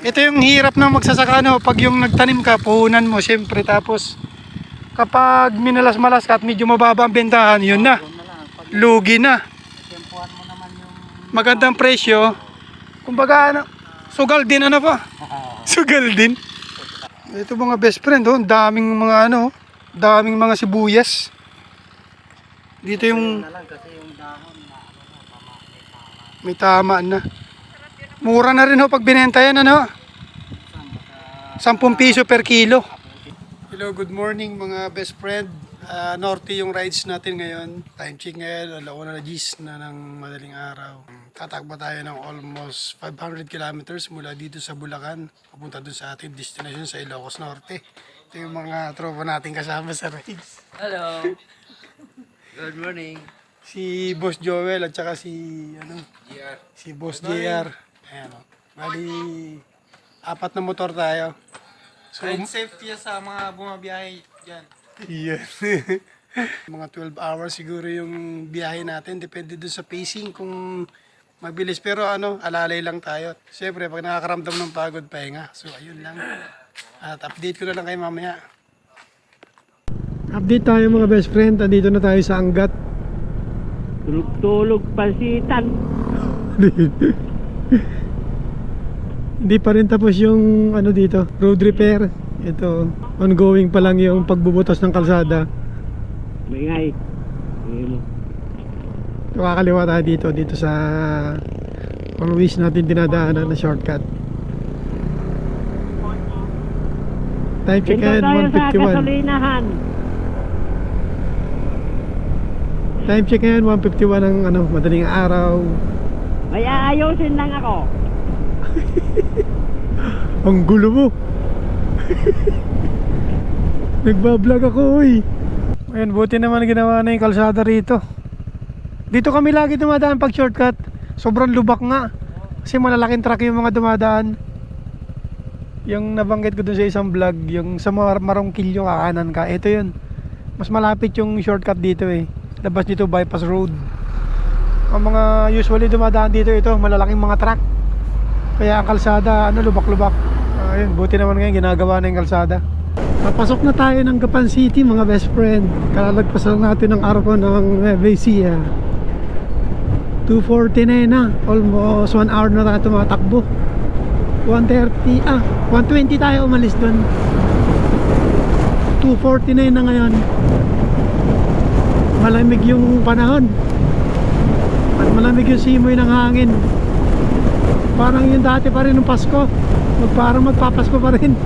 Ito yung hirap ng magsasaka, no? Pag yung nagtanim ka, puhunan mo siyempre. Tapos kapag minalas-malas ka at medyo mababa ang bentahan, yun na, lugi na. Magandang presyo. Kumbaga ano, sugal din, ano pa? Sugal din. Ito mga best friend, oh, daming mga ano, daming mga sibuyas. Dito yung may tama na. Mura na rin ho pag binenta yan, ano? 10 piso per kilo. Hello, good morning mga best friend. Norte yung rides natin ngayon. Time check ngayon, 1:00 na ng madaling araw. Tatakbo tayo ng almost 500 kilometers mula dito sa Bulacan papunta dun sa ating destination sa Ilocos Norte. Ito yung mga tropa natin kasama sa rides. Hello. Good morning. Si Boss Joel at saka si si Boss JR. Ayan, oh. Bali 4 na motor tayo. So, And safety sa mga bumabiyahe dyan. yes. Mga 12 hours siguro yung biyahe natin. Depende dun sa pacing kung mabilis. Pero ano, alalay lang tayo. Siyempre, pag nakakaramdam ng pagod, pahinga. So, ayun lang. At update ko na lang kayo mamaya. Update tayo mga best friend. Andito na tayo sa Angat. Tulog pasitan. Hindi pa rin tapos yung ano dito, road repair. Ito, ongoing pa lang yung pagbubutas ng kalsada. Maingay. Kakaliwa tayo dito sa always natin dinadaanan na shortcut. Time check Dito and tayo sa 1:51. gasolinahan. Time check and 1:51 ng ano, madaling araw. May aayusin lang ako. Ang gulo mo. Nagbablog ako, uy. Ayun, buti naman ginawa na yung kalsada rito. Dito kami lagi dumadaan pag shortcut. Sobrang lubak nga. Kasi malalaking truck yung mga dumadaan. Yung nabanggit ko dun sa isang vlog, yung sa Marongkilyo kakanan ka. Ito yun. Mas malapit yung shortcut dito eh. Labas dito bypass road. Ang mga usually dumadaan dito, ito malalaking mga truck. Kaya ang kalsada ano, lubak-lubak. Ayun, buti naman ngayon ginagawa na yung kalsada. Papasok na tayo ng Gapan City mga best friend. Kalalagpasan natin ang araw ng Nueva Ecija. 2:49 na. Almost 1 hour na tayo tumatakbo. 1:20 tayo umalis doon. 2:49 na ngayon. Malamig yung panahon. At malamig yung simoy ng hangin. Parang yung dati pa rin ng Pasko. Parang magpapasko pa rin.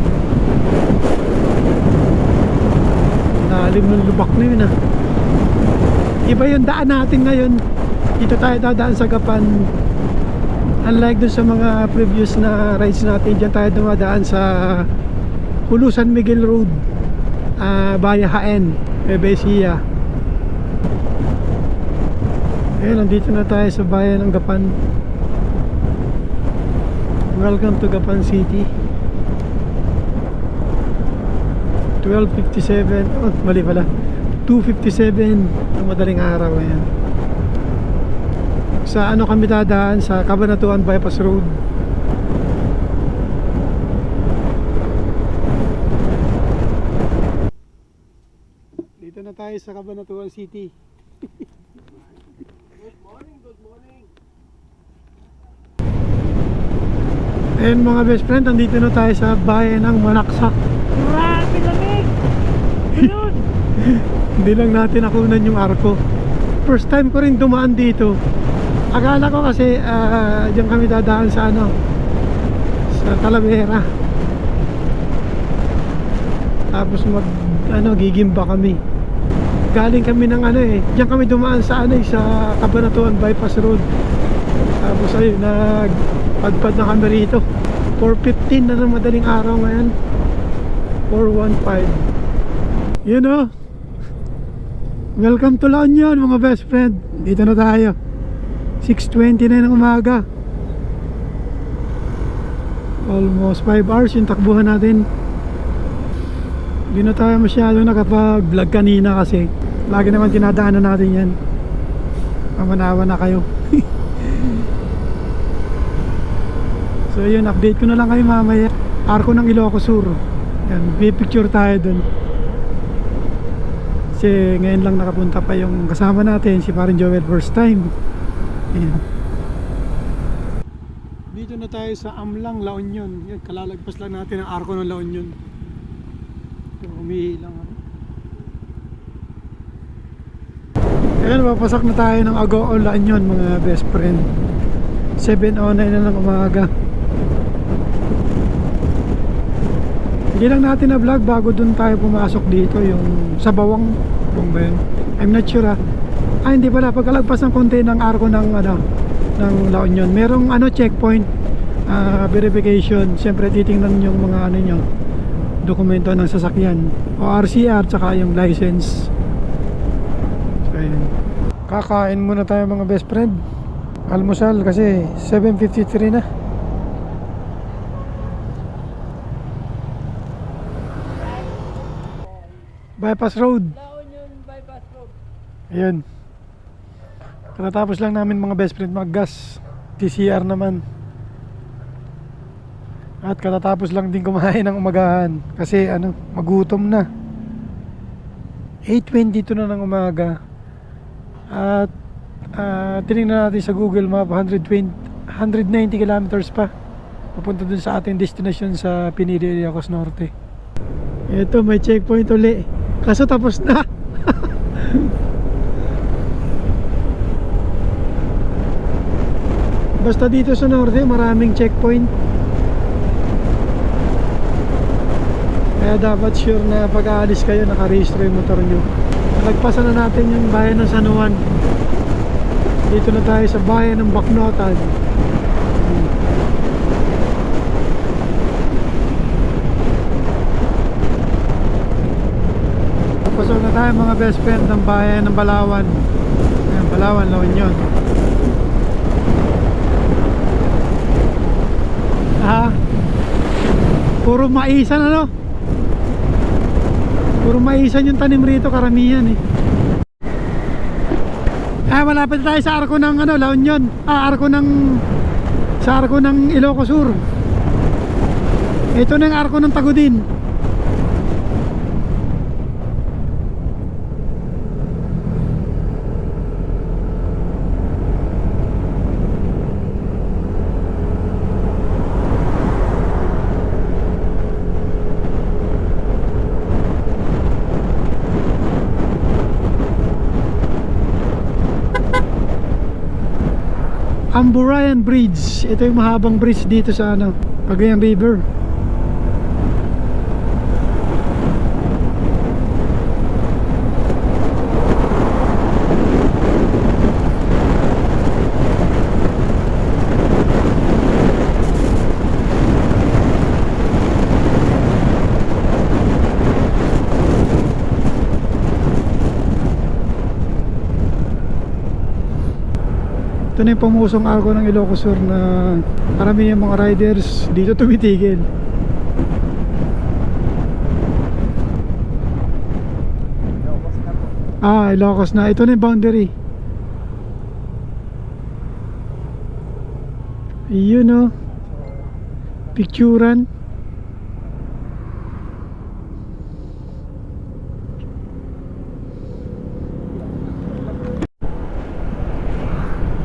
Lalim ng lubak na yun, ah. Iba yung daan natin ngayon. Dito tayo dadaan sa Gapan. Unlike dun sa mga previous na rides natin, dyan tayo dumadaan sa San Miguel Road, Baya Haen, Nueva Ecija. Ayun, nandito na tayo sa bayan ng Gapan. Welcome to Gapan City. 12:57. Oh, mali pala. 2:57 ng madaling araw. Ayan. Sa ano kami dadaan? Sa Cabanatuan Bypass Road. Dito na tayo sa Cabanatuan City. Good morning, good morning. Ayan mga best friend, andito na tayo sa bayan ng Manaksak. Grabe lamig. Ayun. Hindi lang natin nakunan yung arko. First time ko rin dumaan dito. Akala ko kasi diyan kami dadaan sa ano, sa Talavera. Tapos gigimba kami. Galing kami ng ano eh. Diyan kami dumaan sa ano sa Cabanatuan Bypass Road. Tapos ayun, nagpadpad na kami rito. 4:15 na ng madaling araw ngayon. 4:15. Yun oh. Welcome to La Union mga best friend. Dito na tayo. 6:20 na ng umaga. Almost 5 hours yung takbuhan natin. Hindi na tayo masyado nakapag-vlog kanina kasi lagi naman tinadaanan natin yan. Mamanawa na kayo. So yun, update ko na lang kayo mamaya. Arko ng Ilocos Sur. Yan, picture tayo dun. Kasi ngayon lang nakapunta pa yung kasama natin, si Parin Joel, first time. Ayan. Dito na tayo sa Amlang, La Union. Yan, kalalagpas lang natin ang arko ng La Union. Umihi lang ako. Ayan, papasak na tayo ng Agoo, La Union, mga best friend. 7:09 na ng umaga. Hindi lang natin na vlog bago dun tayo pumasok dito, yung sa Bawang, kung ba yun? I'm not sure hindi pala, pagkalagpas ng konti ng arko ng ng La Union, merong checkpoint verification. Siyempre titingnan yung mga nyo, dokumento ng sasakyan o RCR tsaka yung license. So ayan, kakain muna tayo mga best friend, almusal kasi 7:53 na. Bypass Road. La Union Bypass Road. Ayun. Katapos lang namin mga best friend mag-gas. TCR naman. At katatapos lang din kumain ng umagahan. Kasi magutom na. 8:22 na ng umaga. At tinignan natin sa Google Map, 190 kilometers pa papunta dun sa ating destination sa Pinili, Ilocos Norte. Ito, may checkpoint uli. Kaso tapos na. Basta dito sa Norte maraming checkpoint. Kaya dapat sure na pag aalis kayo nakarehistro yung motor nyo. Nagpasan na natin yung bayan ng San Juan. Dito na tayo sa bayan ng Bacnotan. Pasok na tayo mga best friend ng bayan ng Balawan. Ayan, Balawan, La Union. Puro maisan puro maisan yung tanim rito, karamihan malapit tayo sa arko ng La Union. Sa arko ng Ilocos Sur. Ito na yung arko ng Tagudin. Amburayan Bridge. Ito yung mahabang bridge dito sa Cagayan River. Ito na yung pamusong arko ng Ilocos Sur na karamihan mga riders dito tumitigil. Ilocos na. Ito na yung boundary. Yun picturan.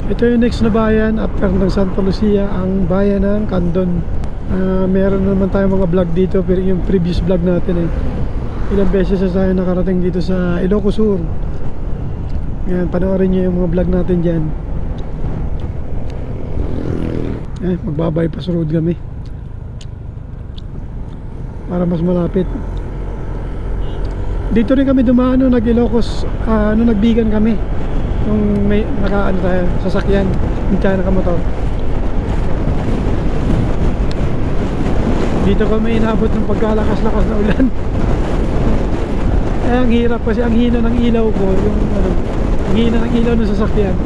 Ito yung next na bayan after ng Santa Lucia, ang bayan ng Candon. Meron naman tayong mga vlog dito, pero yung previous vlog natin ilang beses na tayo nakarating dito sa Ilocos Sur. Yan, panoorin nyo yung mga vlog natin dyan. Magbabypass road kami para mas malapit. Dito rin kami dumaan nung nag-Ilocos, nagbigan kami nung may tayo, sasakyan, hindi tayo nakamotor. Dito kami inabot ng pagkalakas-lakas na ulan. Ang hirap kasi ang hina ng ilaw ko, ang hina ng ilaw ng sasakyan.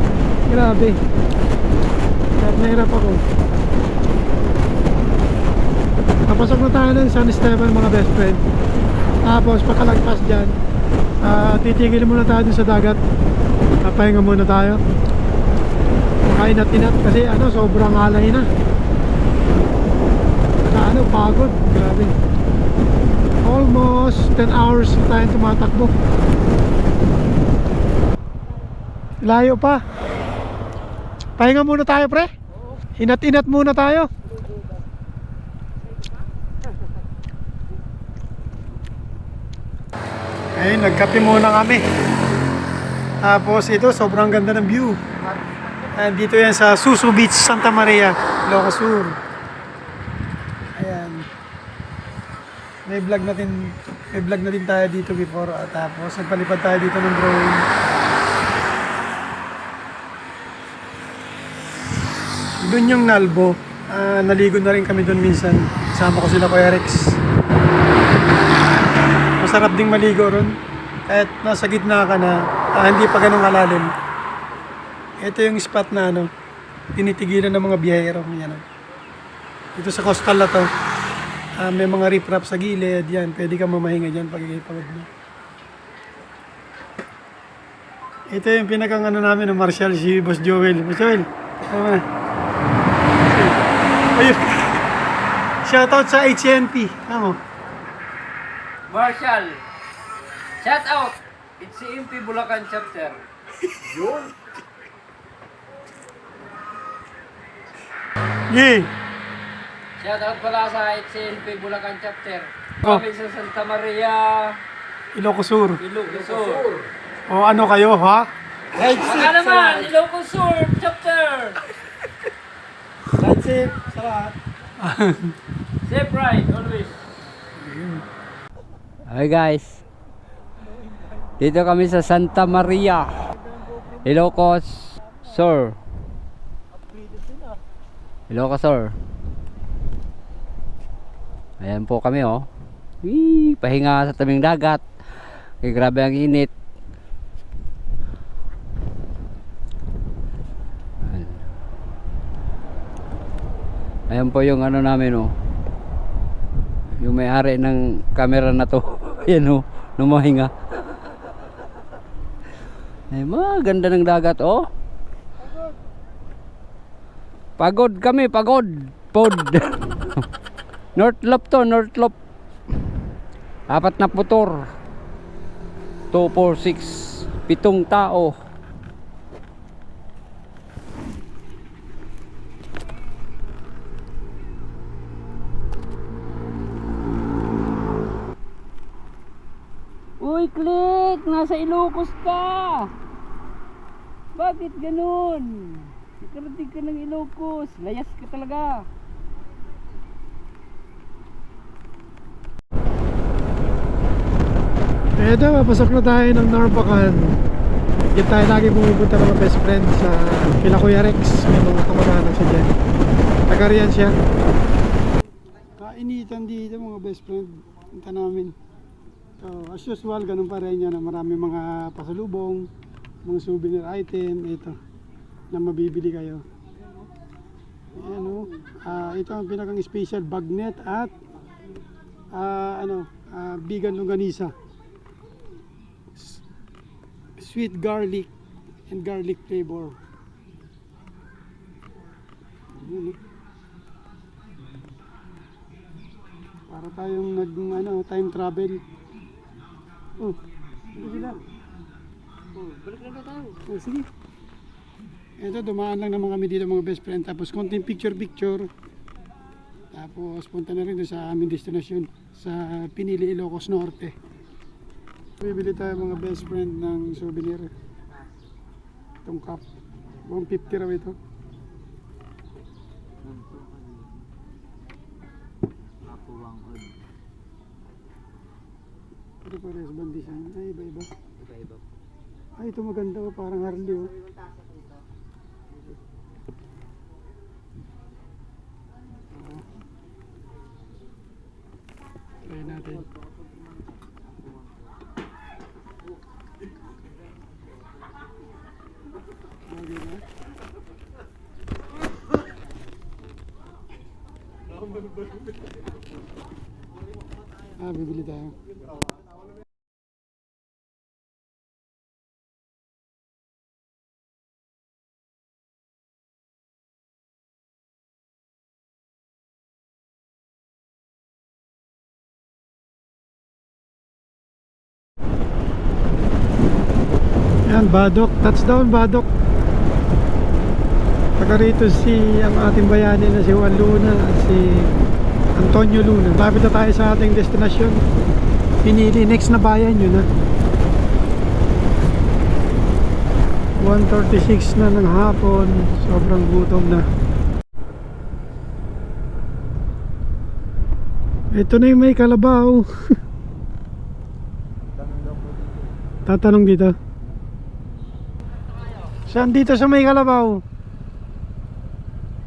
Grabe. Kahit nahirap ako. Napasok na tayo ng San Esteban mga best friend. Tapos pagkalagpas dyan, titigil muna tayo dun sa dagat. Papahinga muna tayo. Makainat-inat kasi sobrang alay na. ano, pagod. Grabe. Almost 10 hours na tayong tumatakbo. Layo pa. Pahinga muna tayo, pre. Inat-inat muna tayo. Ayun, nagkape muna kami. Tapos ito, sobrang ganda ng view. And dito yan sa Susu Beach, Santa Maria, Ilocos Sur. Ayan. May vlog na din tayo dito before. Tapos nagpalipad tayo dito ng drone. Doon yung Nalbo. Naligo na rin kami doon minsan. Kasama ko sila Kuya Rex. Masarap ding maligo ron. Kahit nasa gitna ka na, hindi pa ganun kalalim. Ito yung spot na ano, tinitigilan ng mga biyahero. Yan, dito sa coastal na to, may mga riprap sa gilid. Yan, pwede ka mamahinga dyan pag ikipagod mo. Ito yung pinakang ano namin ng Marshall, si Boss Joel. Boss Joel, tama na. Ayun. Shoutout sa HNP. Tama. Marshall, shout out! It's CMP Bulacan chapter. Yun. Yay! Shout out pala sa CMP Bulacan chapter. Oh. Kami sa Santa Maria, Ilocos Sur. Ilocos Sur. O ano kayo, ha? Baka naman, Ilocos Sur chapter. That's it. Salamat. Safe ride, always. Hi guys. Dito kami sa Santa Maria, Ilocos Sur. Ilocos Sur. Ayan po kami oh. Wee, pahinga sa tabing dagat. Kaya grabe ang init. Ayan po yung ano namin oh. Yung may-ari ng camera na to. Ayan oh, numahinga. Ay, maganda ng dagat oh. Pagod kami, pagod. Pod. North Loop to, North Loop. 4 na motor. 2, 4, 6. 7 tao. Uy, Click! Nasa Ilocos ka! Bakit ganun? Ikarating ka ng Ilocos. Layas ka talaga. Eto, papasok na tayo ng Narvacan. Diyan tayo lagi pumupunta ng mga best friend sa kila Kuya Rex. May mga kamag-anak siya dyan. Taga-riyan siya. Kainitan dito mga best friend. Punta namin. So, as usual, ganun pa rin yan. Marami mga pasalubong, mga souvenir item. Ito, na mabibili kayo. Ayan o. Ito ang pinakang special bagnet at vegan longganisa. Sweet garlic and garlic flavor. Para tayong time travel. Oh, sila. Oh, balik na tayo. Oh, sige. Ito, dumaan lang naman kami dito mga best friend. Tapos konting picture. Tapos punta na rin doon sa aming destinasyon sa Pinili, Ilocos Norte. Bibili tayo mga best friend ng souvenir. Itong cup. 150 raw ito. Ito parehas bang design? Ay, iba-iba. Ay, ito maganda oh, parang Harley oh. Try natin. Bagay na. Bibili tayo. Yan, Badok. Touchdown, Badok. Taga rito si ang ating bayani na si Juan Luna at si Antonio Luna. Lapit na tayo sa ating destinasyon. Pinili, next na bayan yun ha. 1:36 na ng hapon. Sobrang gutom na. Ito na yung may kalabaw. Tatanong dito. Saan dito sa may kalabaw?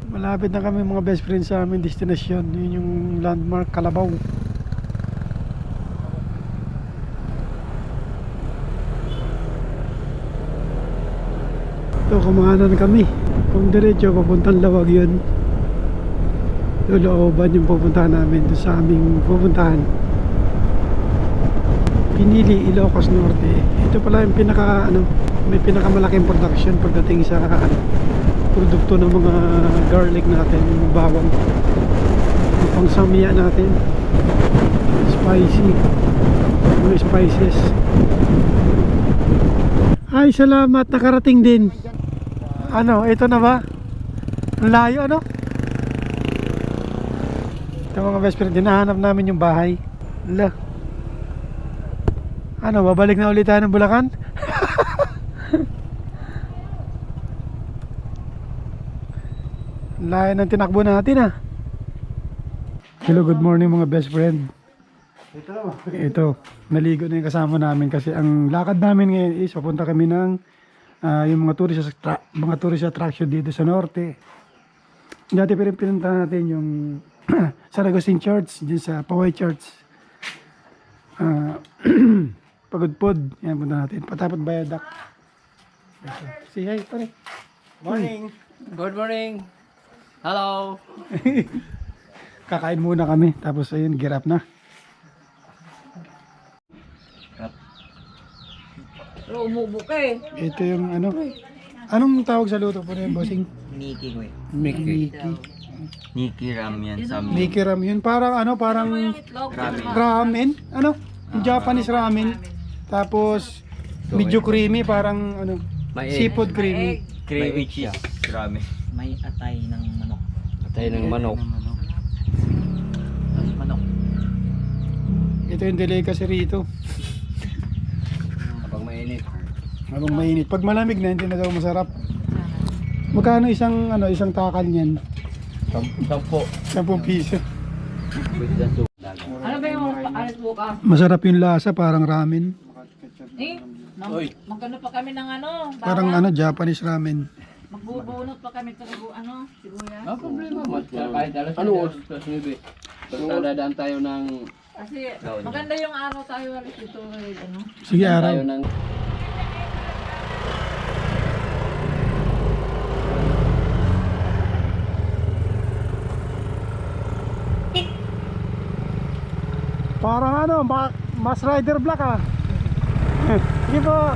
Malapit na kami mga best friends sa aming destinasyon. Yun yung landmark Kalabaw. Ito, kumahanan kami. Kung diretso, papuntang Lawag yun. Looban yung pupuntahan namin doon sa aming pupuntahan. Pinili, Ilocos Norte. Ito pala yung may pinakamalaking production pagdating sa produkto ng mga garlic natin, yung bawang, yung pangsamiya natin, spicy, mga spices. Ay, salamat, nakarating din. Ano, ito na ba? Ang layo, ano? Ito mga best friend, hinahanap namin yung bahay. Ala. Ano, babalik na ulit tayo ng Bulacan? Layo ng tinakbo natin ah. Hello, good morning mga best friend. Ito, naligo na yung kasama namin kasi ang lakad namin ngayon is papunta kami ng yung mga tourist attraction dito sa norte. Dati pa rin pinunta natin yung San Agustin Church, dyan sa Paway Church. Pagudpod, yan punta natin. Patapot Bayadak. Say hi pare. Morning. Good morning. Hello. Kakain muna kami, tapos ayun, gear up na. Pero umubo ka eh. Ito yung ano. Anong tawag sa luto po na yun, bossing? Niki ko eh. Mickey. Niki ram yan sa amin. Mickey ram yun. Parang ano, parang ramen. Ano? Yung Japanese ramen. Tapos, medyo creamy, parang ano, seafood creamy. Creamy cheese. Grabe. May atay ng manok. Atay ng manok. Manok. Ito yung delicacy rito. Kapag mainit. Habang mainit. Pag malamig na, hindi na daw masarap. Magkano isang takal niyan? 10. 10 piso. Ano ba yung alas bukas? Masarap yung lasa, parang ramen. Eh, magkano pa kami ng ano? Parang ano, Japanese ramen. Magbubunot pa kami sa sibuyas. Ang problema, kahit alas ano oras plus 9. Basta dadaan tayo ng Kasi maganda yung araw tayo alas dito. Ano? Sige, tayo araw. ng Parang ano, mas rider black ah. Sige po.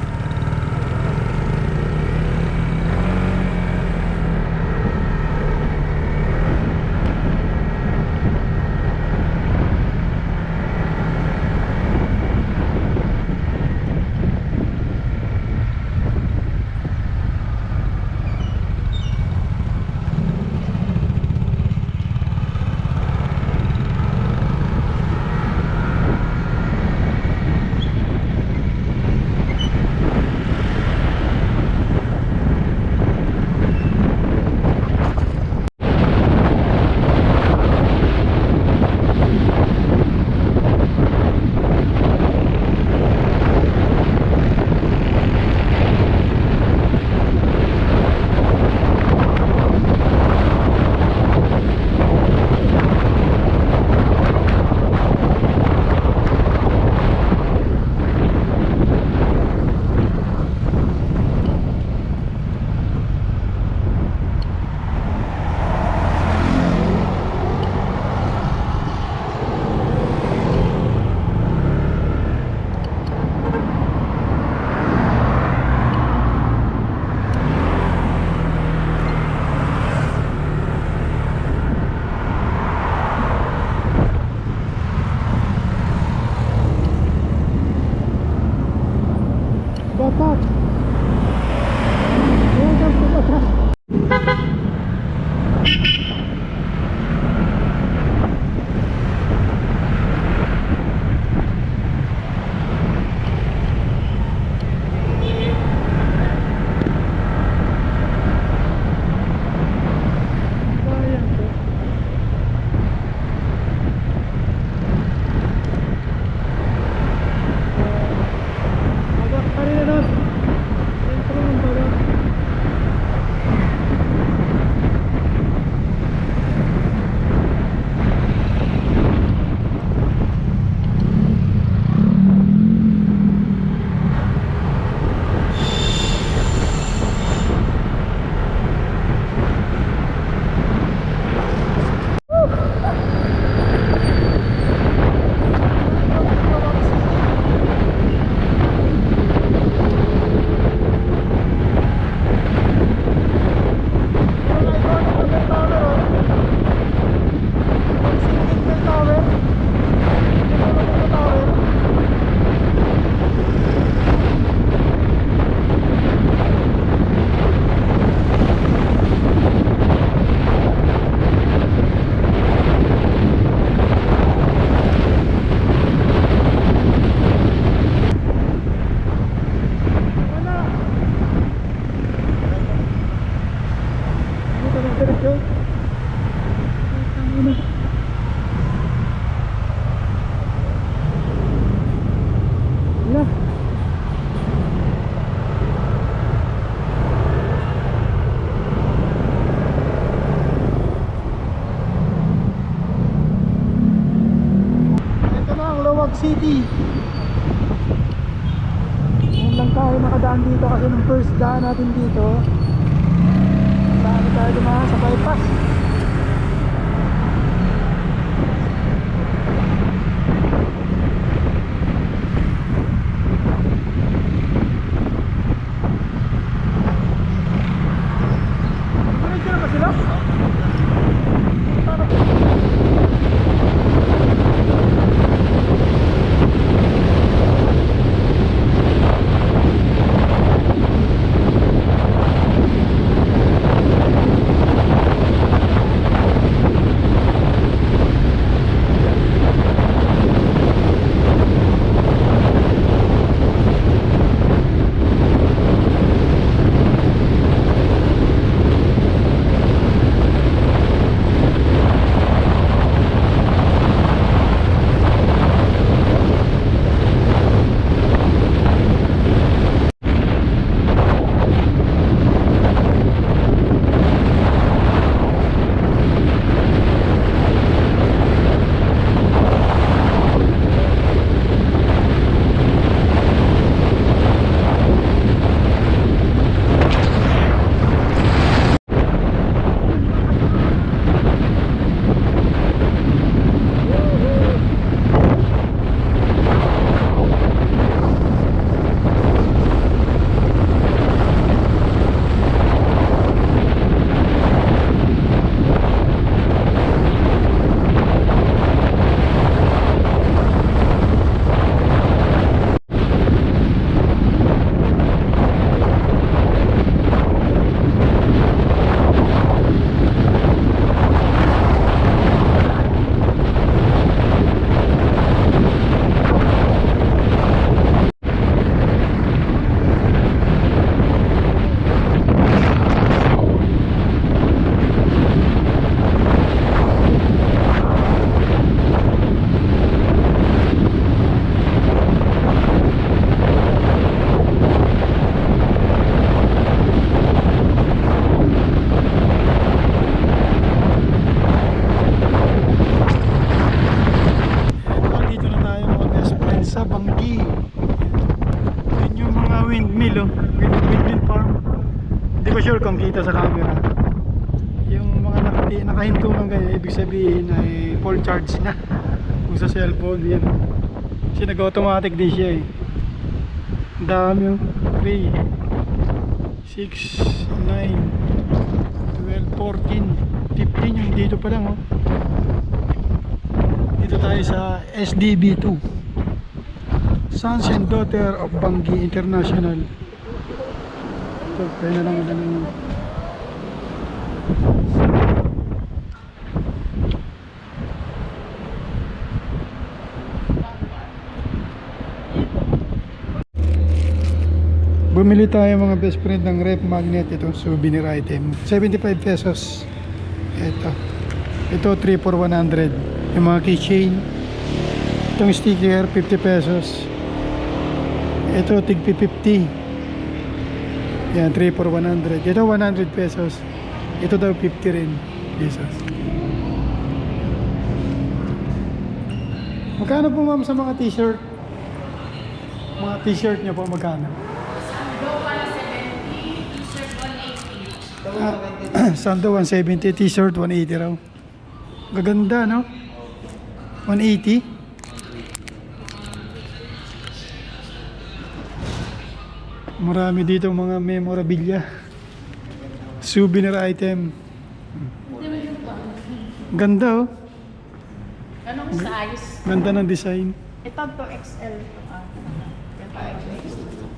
Davao City. Ngayon lang tayo nakadaan dito kasi nung first daan natin dito, saan tayo dumaan sa bypass. Diretso na ba sila? Sa Banggi. Yun yung mga windmill, oh. Windmill farm. Hindi ko sure kung kita sa camera. Yung mga nakahintungan ganyan, ibig sabihin ay full charge na. Kung sa cellphone, yan. Kasi nag-automatic din siya eh. Ang dami yung 3, 6, 9, 12, 14, 15 yung dito pa lang, oh. Dito tayo sa SDB2. Sons and Daughter of Banggi International. Ito, kaya na lang ulan. Bumili tayo mga best friend ng rep magnet, itong souvenir item. 75 pesos. Ito 3 for 100. Yung mga keychain. Itong sticker 50 pesos. Ito tig 50. Yan 3 for 100. Ito 100 pesos. Ito daw 50 rin pesos. Magkano po ma'am sa mga t-shirt? Mga t-shirt niyo po magkano? Sando 170, t-shirt 180 raw. Gaganda, no? 180. Marami dito mga memorabilia, souvenir item. Ganda, oh. Anong size? Ganda ng design. Ito to XL. Ito XL.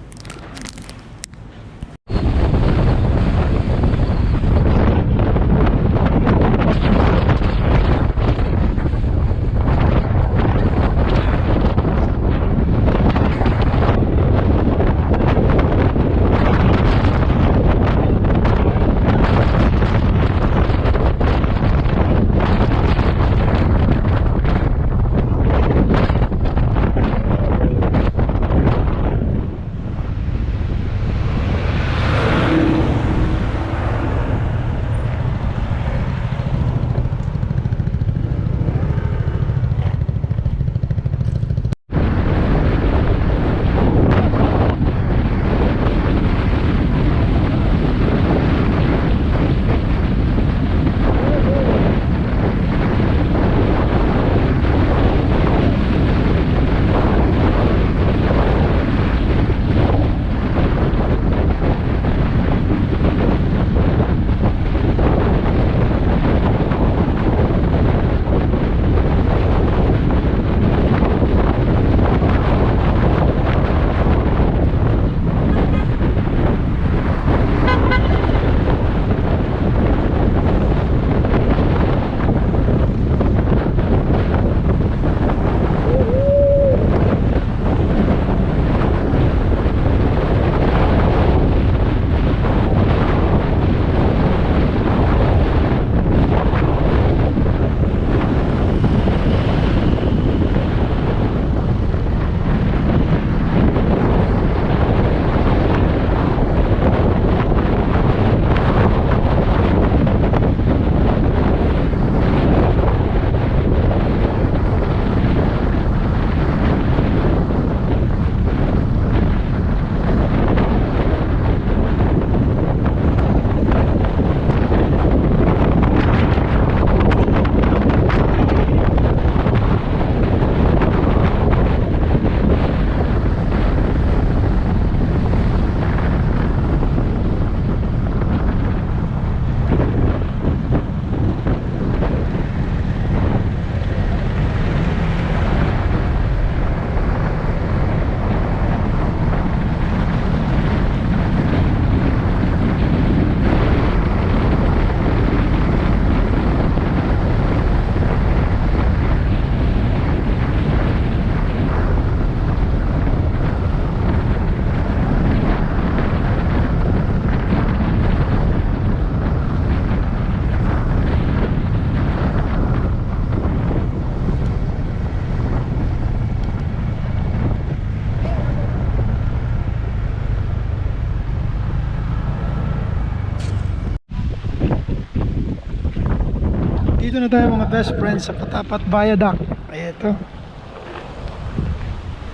Dito na tayo mga best friends sa Patapat Viaduct. Ay ito.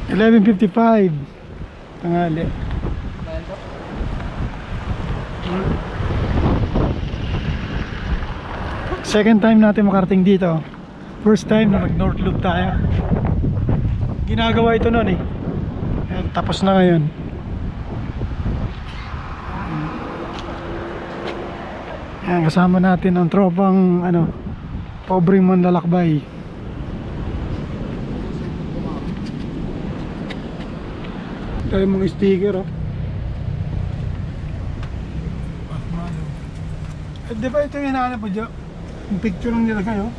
11:55 tanghali. Second time natin makarating dito. First time na nag-North Loop tayo. Ginagawa ito noon eh. Ayan, tapos na ngayon. Ayan, kasama natin ang tropang pobreng manlalakbay. Ito yung mga sticker oh. Di ba ito yung hinahanap mo dyan? Yung picture lang nila kayo.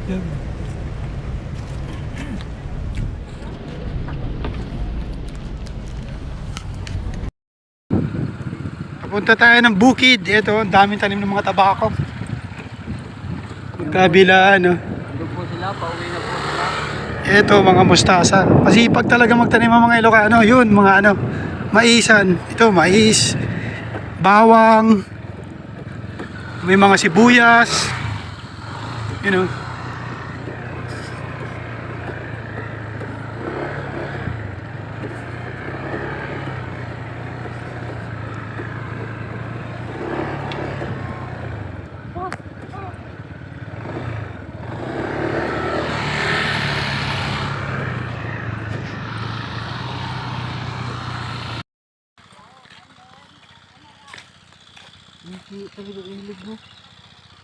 Yan. Papunta tayo ng bukid. Ito, ang daming tanim ng mga tabako. Magkabila Ando po sila, pauwi na po sila. Ito, mga mustasa. Masipag talaga magtanim ang mga Ilocano. Yun, mga maisan. Ito, mais, bawang, may mga sibuyas. You know.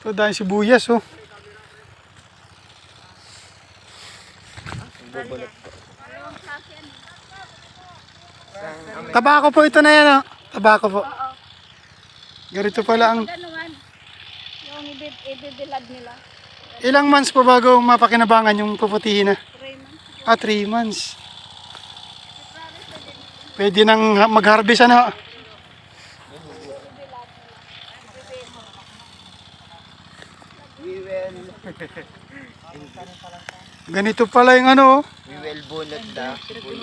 Ito dahil sibuyas oh. Tabako po ito na yan oh. Tabako po. Ganito pala ang... Yung ibibilad nila. Ilang months po bago mapakinabangan yung puputihin na? 3 months. 3 months. Pwede nang mag-harvest ano? Ganito pala yung We will bunot na.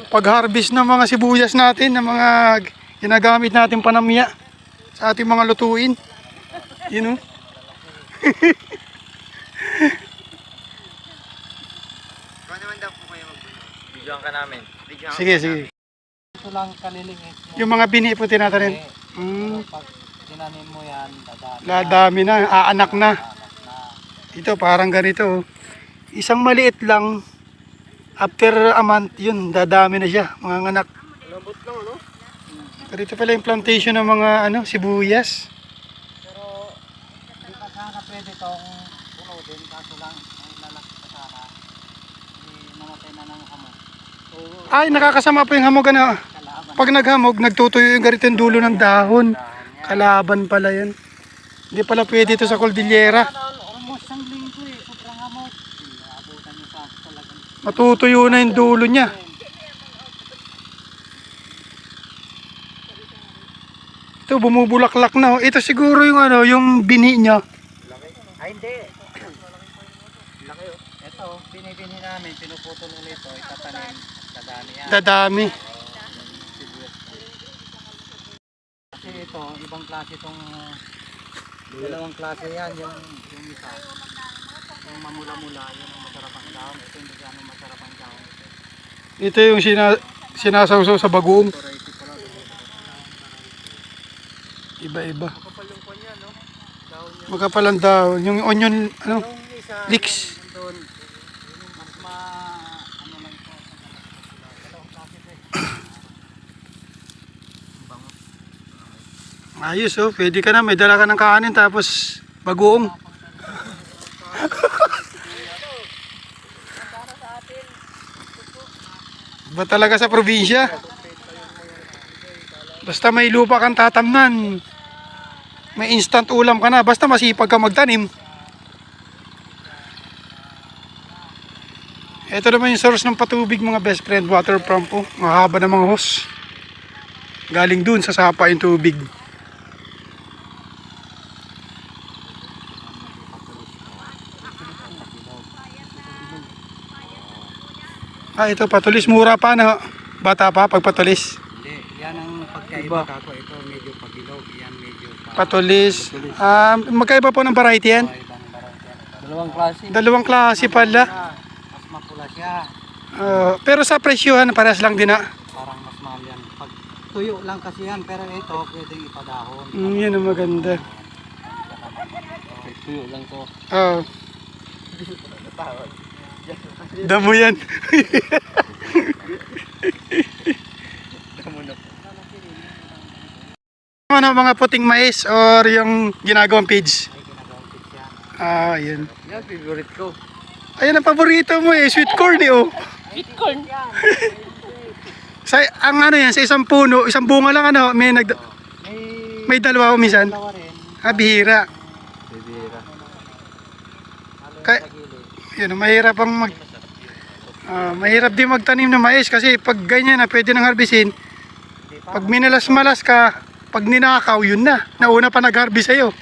pag-harvest ng mga sibuyas natin, ng mga ginagamit natin panamya sa ating mga lutuin. You know? Kung naman daw po kayo magbunot. Bidyoan ka namin. Sige, sige. Ito lang kaliling eh. Yung mga bini po tinatanim. Pag tinanim mo yan, dadami. Ladami na, aanak na. Ito parang ganito. Oh. Isang maliit lang, after a month, yun, dadami na siya, mga anak. Lambot lang ano? Dito pala yung plantation ng mga sibuyas. Pero hindi pa sana pwede itong punodin, kaso lang ang lalaki pa sana. Namatay na ng hamog. Ay, nakakasama po yung hamog ano. Pag naghamog, nagtutuyo yung ganito yung dulo ng dahon. Kalaban pala yun. Hindi pala pwede ito sa Cordillera. Almost ang linggo eh, sobrang hamog. Abutan niyo pa talagang. Matutuyo na yung dulo niya. Ito, bumubulaklak na. Oh. Ito siguro yung yung bini niya. Ay hindi. Laki oh. Ito, binibini namin, pinuputol ulit ito, itatanim. Dadami yan. Dadami. Kasi ito, ibang klase itong dalawang klase yan, yung isa. Yung mamula-mula, yun ang masarap ang dahon. Ito hindi gano'ng masarap ang dahon. Ito yung sinasawsaw sa bagoong. Ito, rice pala. Iba-iba. Kapal yung kanya, no? Dahon niya. Makapal ang dahon. Yung onion, Yung isa, leeks. doon, mas ano lang ito. Dalawang klase ito eh. Ayos oh, pwede ka na. May dala ka ng kanin tapos bagoong. Ba talaga sa probinsya? Basta may lupa kang tatamnan. May instant ulam ka na. Basta masipag ka magtanim. Ito naman yung source ng patubig mga best friend. Water pump oh. Mahaba ng mga hose. Galing dun sa sapa yung tubig. Ah, ito patulis. Mura pa na. Bata pa pag patulis. Hindi, yan ang pagkaiba kako. Ito medyo pagilog, yan medyo pa Patulis. Magkaiba po ng variety yan? Ibang variety yan. Dalawang klase. Dalawang klase pala. Mas mapula siya. Pero sa presyohan, parehas lang din na. Parang mas mahal yan. Pag tuyo lang kasi yan, pero ito pwedeng ipadahon. Yan ang maganda. Tuyo lang to. Oo. Damo yan. Ano mga puting mais or yung ginagawang pids? Ay, ginagawang pizza yan. Yun. Yan, favorite ko. Ayun ang paborito mo eh, sweet corn eh oh. Sweet corn. Sa ang ano yan, sa isang puno, isang bunga lang ano, may dalawa o minsan. Dalawa rin. Bihira. Bibira. Kaya, yun, mahirap ang mahirap din magtanim ng mais kasi pag ganyan na pwede nang harbisin. Pag minalas-malas ka, pag ninakaw, yun na. Nauna pa nag-harvest sa'yo.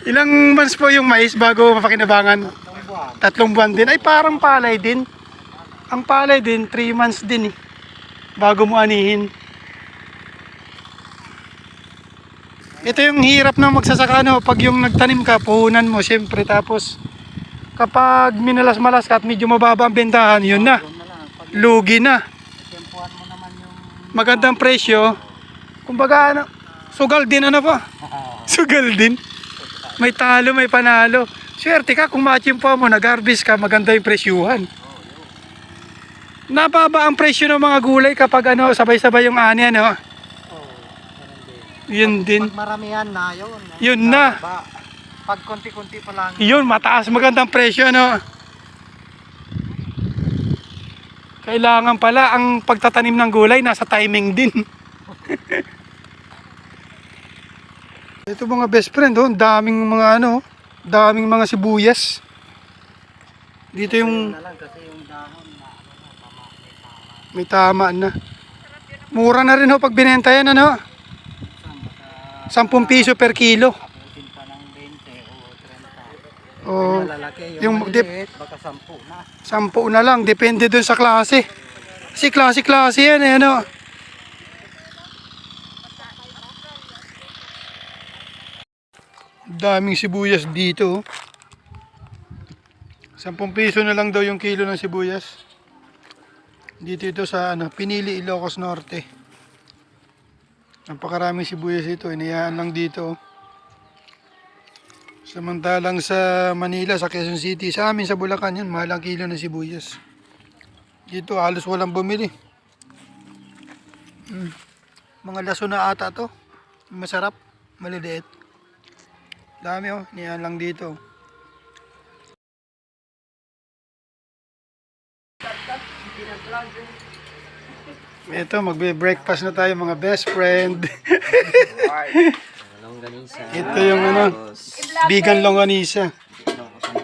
Ilang months po yung mais bago mapakinabangan? 3 buwan din. Ay parang palay din. Ang palay din, 3 months din eh. Bago mo anihin. Ito yung hirap ng magsasaka no, pag yung nagtanim ka, puhunan mo siyempre, tapos kapag minalas-malas ka at medyo mababa ang bentahan, yun na. Lugi na. Tempuhan mo naman yung... Magandang presyo. Kumbaga ano, sugal din ano pa. Sugal din. May talo, may panalo. Swerte ka kung machimpo mo, nag-harvest ka, maganda yung presyuhan. Nababa ang presyo ng mga gulay kapag ano, sabay-sabay yung ani ano. Yun din. Pag maramihan na, yun. Yun na. Pag konti-konti pa lang. Yun, mataas magandang presyo ano. Kailangan pala ang pagtatanim ng gulay nasa timing din. Ito mga best friend, oh, daming mga ano, daming mga sibuyas. Dito yung Na lang kasi yung dahon na tama. may tama na. Mura na rin ho pag binenta yan ano. 10 piso per kilo. Abutin pa ng 20 o 30. Oh, Malalaki, yung yung maliliit, baka 10 na. 10 na lang, depende dun sa klase. Kasi klase-klase yan eh, ano. Daming sibuyas dito. 10 piso na lang daw yung kilo ng sibuyas. Dito ito sa ano, Pinili, Ilocos Norte. Napakaraming sibuyas ito, inayaan lang dito. Samantalang sa Manila, sa Quezon City, sa amin sa Bulacan yun, mahal ang kilo ng sibuyas. Dito halos walang bumili. Mga laso na ata to. Masarap, maliliit. Dami oh, niyan lang dito. Ito, magbe-breakfast na tayo mga best friend. Ito yung ano, vegan longganisa.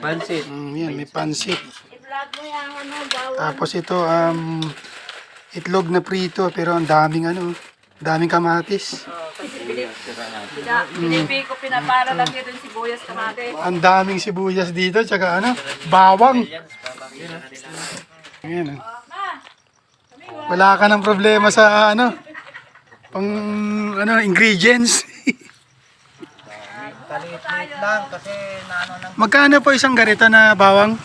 Pansit. Yan, may pansit. I-vlog mo yan, ano, bawal. Tapos ito, itlog na prito, pero ang daming ano, daming kamatis. Pinipi ko, pinapara lang yun yung sibuyas kamatis. Ang daming sibuyas dito, tsaka ano, bawang. Ayan, oh. Wala ka ng problema sa ano, pang ano, ingredients. Kalit-lit lang kasi naano ng... Magkano po isang garita na bawang?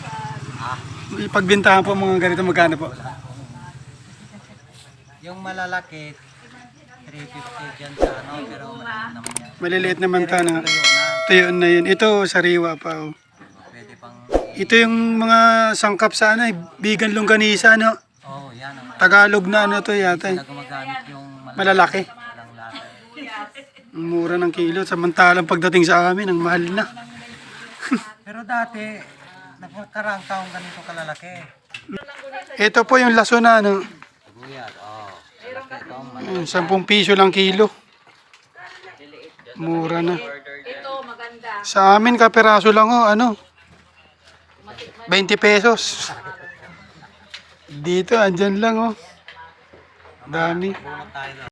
Pagbintahan po mga garita, magkano po? Yung malalaki, 350 dyan sa ano, pero maliit naman yan. Maliliit naman ta na. Tuyo na, Tuyo na yun. Ito, sariwa pa. Oh. pwede pang... Ito yung mga sangkap sa ano, vegan longganisa, ano? Oh, yan ang... Tagalog na ano to yata. Na gumagamit yung Malalaki. walang lasa. Ang mura ng kilo. Samantalang pagdating sa amin, ang mahal na. Pero dati, nagkaraang taong ganito kalalaki. Ito po yung laso na ano. Sibuyas, oh. Malaki ito. 10 piso lang kilo. Mura na. Ito, maganda. Sa amin, kaperaso lang oh, ano. 20 pesos. Dito, andyan lang oh. Dami. Bunot tayo.